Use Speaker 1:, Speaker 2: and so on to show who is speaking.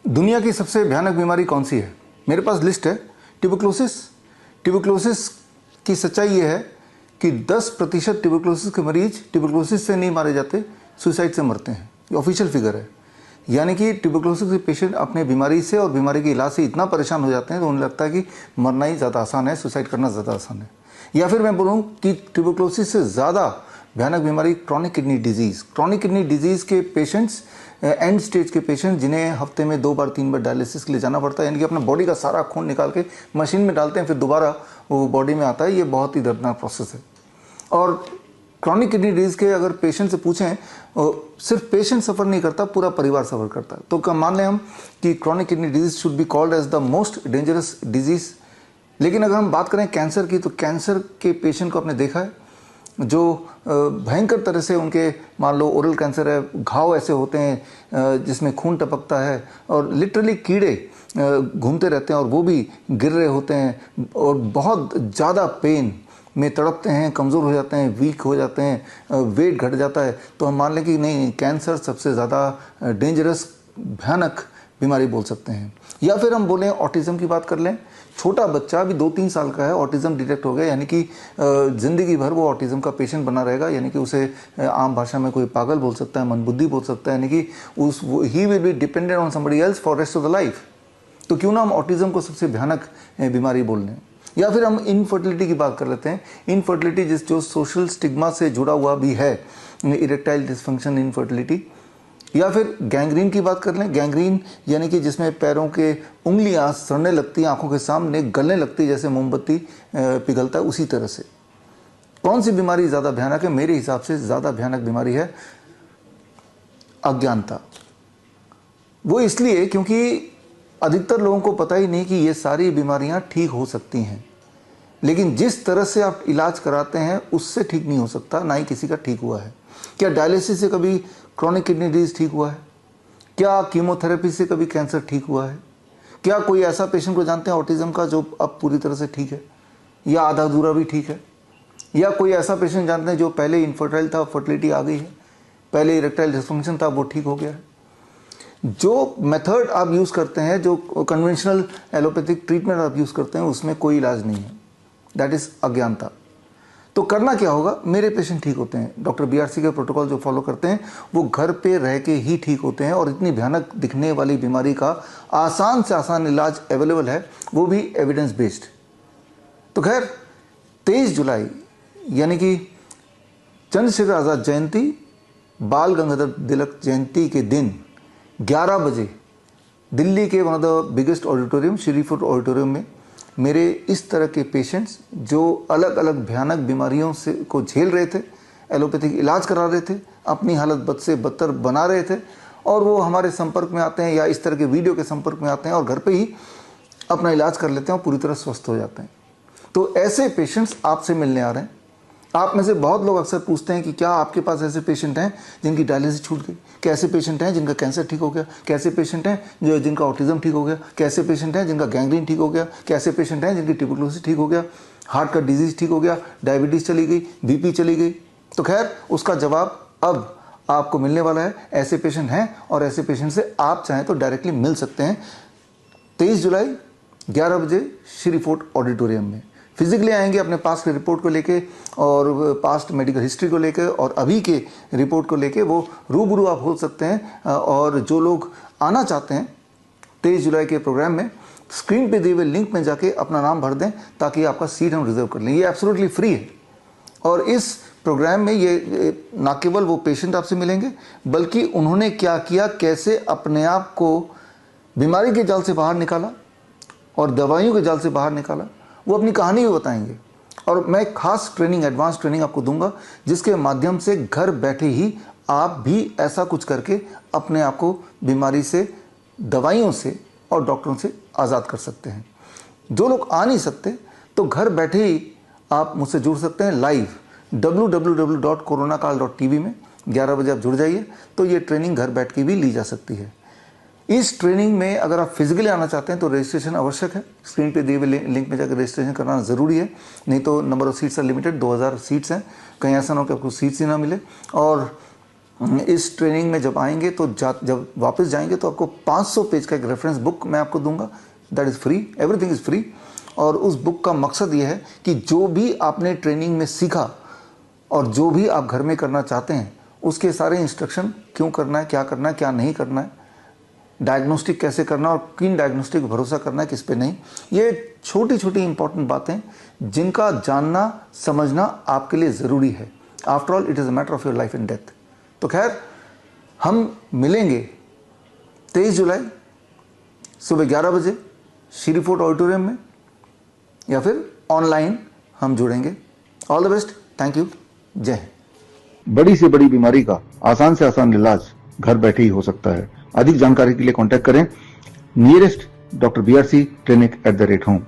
Speaker 1: दुनिया की सबसे भयानक बीमारी कौन सी है? मेरे पास लिस्ट है। ट्यूबरक्लोसिस। ट्यूबरक्लोसिस की सच्चाई ये है कि 10% ट्यूबरक्लोसिस के मरीज ट्यूबरक्लोसिस से नहीं मारे जाते, सुसाइड से मरते हैं। ये ऑफिशियल फिगर है। यानी कि ट्यूबरक्लोसिस के पेशेंट अपने बीमारी से और बीमारी के इलाज से इतना परेशान हो जाते हैं तो उन्हें लगता है कि मरना ही ज़्यादा आसान है, सुसाइड करना ज़्यादा आसान है। या फिर मैं बोलूँ कि ट्यूबरक्लोसिस से ज़्यादा भयानक बीमारी chronic kidney disease. Chronic kidney disease के पेशेंट्स, एंड स्टेज के पेशेंट, जिन्हें हफ्ते में 2 बार 3 बार डायलिसिस के लिए जाना पड़ता है, यानी कि अपना बॉडी का सारा खून निकाल के मशीन में डालते हैं, फिर दोबारा वो बॉडी में आता है। ये बहुत ही दर्दनाक प्रोसेस है। और क्रॉनिक किडनी डिजीज़ के अगर पेशेंट से पूछें, सिर्फ पेशेंट सफ़र नहीं करता, पूरा परिवार सफ़र करता है। तो मान लें हम कि chronic kidney disease should be called as the most dangerous disease. लेकिन अगर हम बात करें कैंसर की, तो कैंसर के पेशेंट को आपने देखा है जो भयंकर तरह से, उनके मान लो ओरल कैंसर है, घाव ऐसे होते हैं जिसमें खून टपकता है और लिटरली कीड़े घूमते रहते हैं और वो भी गिर रहे होते हैं और बहुत ज़्यादा पेन में तड़पते हैं, कमज़ोर हो जाते हैं, वीक हो जाते हैं, वेट घट जाता है। तो हम मान लें कि नहीं, कैंसर सबसे ज़्यादा डेंजरस भयानक बीमारी बोल सकते हैं। या फिर हम बोलें ऑटिज़म की बात कर लें। छोटा बच्चा अभी 2-3 साल का है, ऑटिज़म डिटेक्ट हो गया, यानी कि ज़िंदगी भर वो ऑटिज़म का पेशेंट बना रहेगा। यानी कि उसे आम भाषा में कोई पागल बोल सकता है, मंदबुद्धि बोल सकता है, यानी कि he will be dependent on somebody else for rest of the life. तो क्यों ना हम ऑटिज़म को सबसे भयानक बीमारी बोल लें। या फिर हम इनफर्टिलिटी की बात कर लेते हैं। इनफर्टिलिटी जो सोशल स्टिग्मा से जुड़ा हुआ भी है, इरेक्टाइल डिसफंक्शन, इनफर्टिलिटी। या फिर गैंग्रीन की बात कर लें। गैंग्रीन यानी कि जिसमें पैरों के उंगलियां सड़ने लगती हैं, आंखों के सामने गलने लगती है, जैसे मोमबत्ती पिघलता है, उसी तरह से। कौन सी बीमारी ज़्यादा भयानक है? मेरे हिसाब से ज़्यादा भयानक बीमारी है अज्ञानता। वो इसलिए क्योंकि अधिकतर लोगों को पता ही नहीं कि ये सारी बीमारियां ठीक हो सकती हैं, लेकिन जिस तरह से आप इलाज कराते हैं उससे ठीक नहीं हो सकता, ना ही किसी का ठीक हुआ है। क्या डायलिसिस से कभी क्रॉनिक किडनी डिजीज ठीक हुआ है? क्या कीमोथेरेपी से कभी कैंसर ठीक हुआ है? क्या कोई ऐसा पेशेंट को जानते हैं ऑटिज्म का जो अब पूरी तरह से ठीक है या आधा अधूरा भी ठीक है? या कोई ऐसा पेशेंट जानते हैं जो पहले इनफर्टाइल था, फर्टिलिटी आ गई है, पहले इरेक्टाइल डिसफंक्शन था, वो ठीक हो गया है? जो मेथड आप यूज़ करते हैं, जो कन्वेंशनल एलोपैथिक ट्रीटमेंट आप यूज़ करते हैं, उसमें कोई इलाज नहीं है। दैट इज़ अज्ञानता। तो करना क्या होगा? मेरे पेशेंट ठीक होते हैं, डॉक्टर BRC के प्रोटोकॉल जो फॉलो करते हैं वो घर पे रह के ही ठीक होते हैं, और इतनी भयानक दिखने वाली बीमारी का आसान से आसान इलाज अवेलेबल है, वो भी एविडेंस बेस्ड। तो खैर, 23 जुलाई यानी कि चंद्रशेखर आज़ाद जयंती, बाल गंगाधर तिलक जयंती के दिन 11 बजे दिल्ली के one of the biggest auditorium, Sirifort auditorium में मेरे इस तरह के पेशेंट्स जो अलग अलग भयानक बीमारियों से को झेल रहे थे, एलोपैथिक इलाज करा रहे थे, अपनी हालत बद से बदतर बना रहे थे, और वो हमारे संपर्क में आते हैं या इस तरह के वीडियो के संपर्क में आते हैं और घर पे ही अपना इलाज कर लेते हैं और पूरी तरह स्वस्थ हो जाते हैं। तो ऐसे पेशेंट्स आपसे मिलने आ रहे हैं। आप में से बहुत लोग अक्सर पूछते हैं कि क्या आपके पास ऐसे पेशेंट हैं जिनकी डायलिसिस छूट गई? कैसे पेशेंट हैं जिनका कैंसर ठीक हो गया? कैसे पेशेंट हैं जिनका ऑटिज्म ठीक हो गया? कैसे पेशेंट हैं जिनका गैंग्रीन ठीक हो गया? कैसे पेशेंट हैं जिनकी ट्यूबरक्लोसिस ठीक हो गया, हार्ट का डिजीज ठीक हो गया, डायबिटीज़ चली गई, BP चली गई? तो खैर, उसका जवाब अब आपको मिलने वाला है। ऐसे पेशेंट हैं और ऐसे पेशेंट से आप चाहें तो डायरेक्टली मिल सकते हैं। 23 जुलाई 11 बजे श्रीफोर्ट ऑडिटोरियम में फिजिकली आएंगे अपने पास्ट के रिपोर्ट को लेके और पास्ट मेडिकल हिस्ट्री को लेके और अभी के रिपोर्ट को लेके वो रूबरू आप हो सकते हैं। और जो लोग आना चाहते हैं 23 जुलाई के प्रोग्राम में, स्क्रीन पे दिए हुए लिंक में जाके अपना नाम भर दें ताकि आपका सीट हम रिजर्व कर लें। ये एब्सोल्युटली फ्री है। और इस प्रोग्राम में ये ना केवल वो पेशेंट आपसे मिलेंगे, बल्कि उन्होंने क्या किया, कैसे अपने आप को बीमारी के जाल से बाहर निकाला और दवाइयों के जाल से बाहर निकाला, वो अपनी कहानी भी बताएंगे। और मैं खास ट्रेनिंग, एडवांस ट्रेनिंग आपको दूंगा, जिसके माध्यम से घर बैठे ही आप भी ऐसा कुछ करके अपने आप को बीमारी से, दवाइयों से और डॉक्टरों से आज़ाद कर सकते हैं। जो लोग आ नहीं सकते तो घर बैठे ही आप मुझसे जुड़ सकते हैं लाइव www.coronakal.tv में 11 बजे आप जुड़ जाइए, तो ये ट्रेनिंग घर बैठ के भी ली जा सकती है। इस ट्रेनिंग में अगर आप फिजिकली आना चाहते हैं तो रजिस्ट्रेशन आवश्यक है। स्क्रीन पे दिए हुए लिंक में जाकर रजिस्ट्रेशन करना ज़रूरी है, नहीं तो number of seats are limited. 2000 seats हैं, कहीं ऐसा ना हो कि आपको सीट्स ही ना मिले। और इस ट्रेनिंग में जब आएंगे तो जब वापस जाएंगे तो आपको 500 पेज का एक रेफरेंस बुक मैं आपको दूंगा, that is free, everything is free. और उस बुक का मकसद ये है कि जो भी आपने ट्रेनिंग में सीखा और जो भी आप घर में करना चाहते हैं उसके सारे इंस्ट्रक्शन, क्यों करना है, क्या नहीं करना है, डायग्नोस्टिक कैसे करना और किन डायग्नोस्टिक पर भरोसा करना है, किस पे नहीं, ये छोटी छोटी इंपॉर्टेंट बातें जिनका जानना समझना आपके लिए ज़रूरी है। After all it is a matter of your life and death. तो खैर, हम मिलेंगे 23 जुलाई सुबह 11 बजे श्री फोर्ट ऑडिटोरियम में, या फिर ऑनलाइन हम जुड़ेंगे। All the best, thank you, जय हिंद। बड़ी से बड़ी बीमारी का आसान से आसान इलाज घर बैठे ही हो सकता है। अधिक जानकारी के लिए कांटेक्ट करें nearest doctor BRC clinic @home।